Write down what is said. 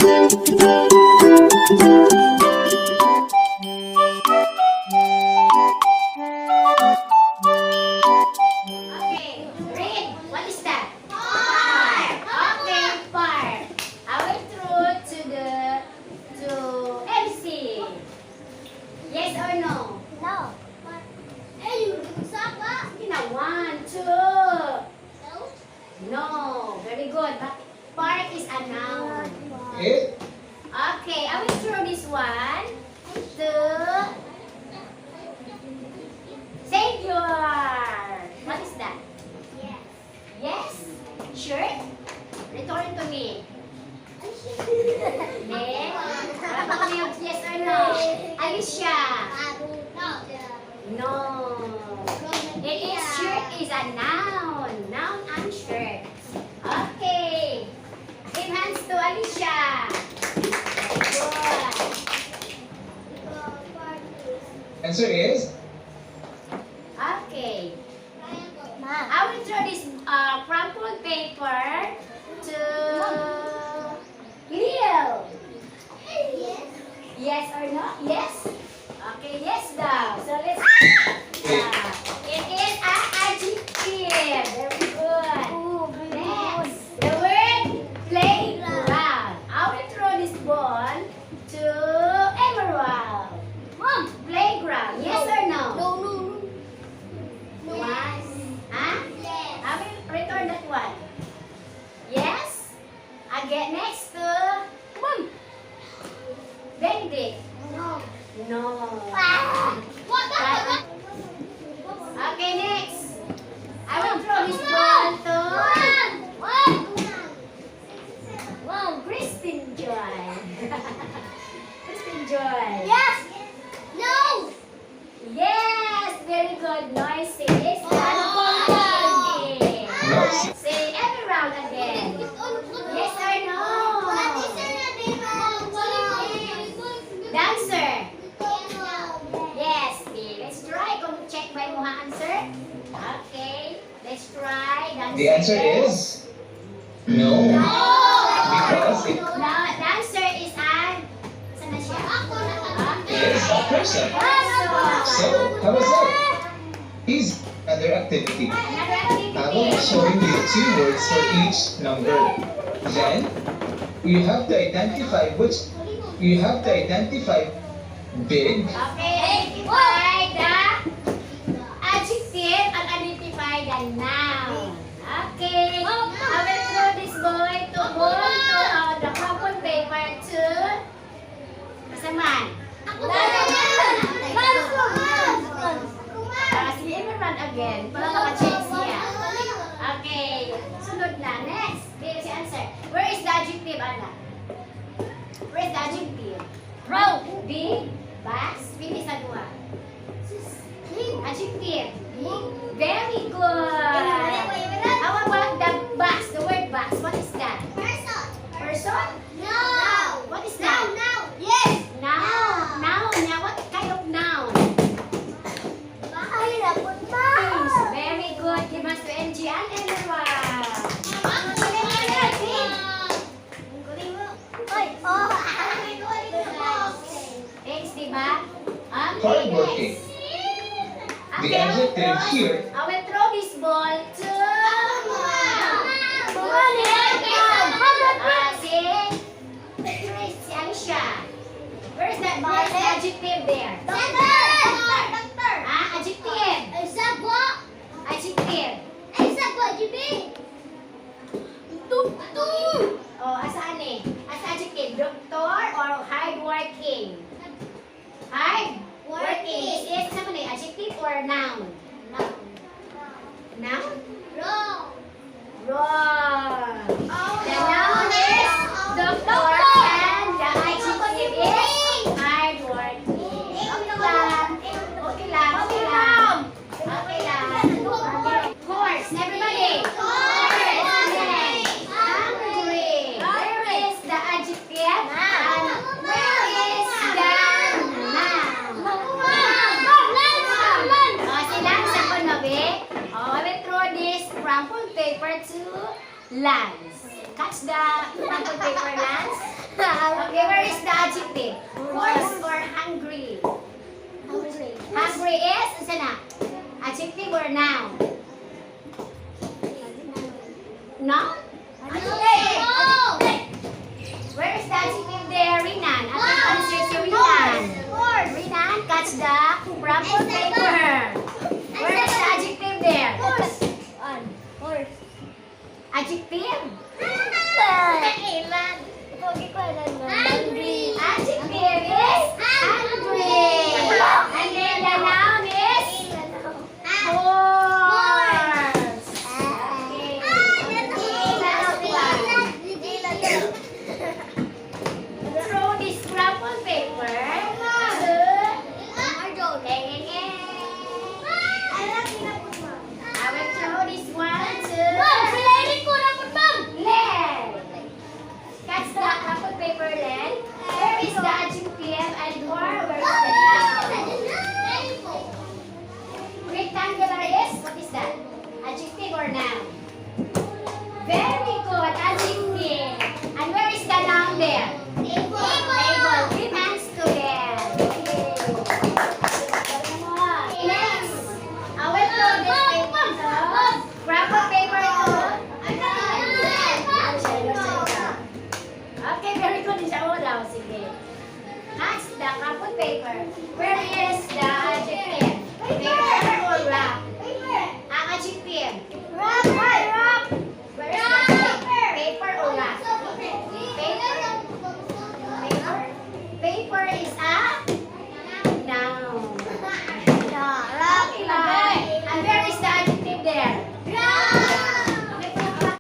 read. What is that? Park. Okay, park. I will throw to MC. Yes or no? No. One, two. No. Very good. But park is a noun. It. Okay, I will throw this one to Savior. What is that? Yes? Sure? Return to me. Then, wala kami yung yes or no. Alicia. No. It is shirt is a noun. Noun and shirt. Okay. Give hands to Alicia. Good. Answer is. Okay. I will throw this crumpled paper to Leo. Yes or no? Yes? Okay, yes daw. So let's it is an adjective. Very good. Next, the word playground. I will throw this ball to Emerald. Mom, playground. Yes or no? Yes. Huh? I will return that one. Yes? Again, next to Mom. Benedict. No. Okay, next. I will throw this ball to Christine Joy. Christine Joy. Yes, very good. Noisy. Say every round again. Yes or no? Dancer. Yes. Let's try. Kung check by mo ha answer. Okay. Let's try. Dancer. The answer is no. Because it Dancer is an saan na siya? is a person. So, how was that? Is another activity. Another I will be activity. showing you 2 words for each number. Then, you have to identify big, Okay, identify the adjective and identify the noun. Okay, I will throw this boy to hold the crumpled paper to Kasaman. Si Emerald again, para maka-change siya. Okay, sunod na. Next, dito si answer. Where is the adjective, Anna? Where is the adjective? Row. Big. Box. Pili sa dua. Adjective. Very good. How about the box? The word box. What is that? Person? What is that? Noun. Noun. Now, what kind of noun? Things. Very good. Give us to NG and everyone. Thanks, diba? Okay, hardworking. next. The adjective here I will throw this ball to si Alicia. Where is that ball? The adjective there. Adjective. Adjective. Oh, asaan eh? As adjective, doctor or hardworking? Hardworking. Is sa man eh, adjective or noun? Noun? Wrong. The noun is doctor and the adjective is hardworking. Okay lang. Horse. Everybody. Hungry. Where is the adjective? And where is the noun? Sila sa kunobi. I will throw this crumpled paper to Lance. Catch the crumpled paper, Lance. Okay, where is the adjective? Horse or hungry? Hungry is, isa na? Adjective or noun? Noun? Adjective. Where is the adjective there, Rinan? Ating answer si Rinan. Rinan, catch the crumpled paper. Where is the adjective there? Adjective? Adjective is hungry. And then the noun is horse. Okay. Throw this crumpled paper to I will throw this one to Len. Catch the crumpled paper, Len. Where is the adjective and where is the noun? Rectangular is, what is that? Adjective or noun?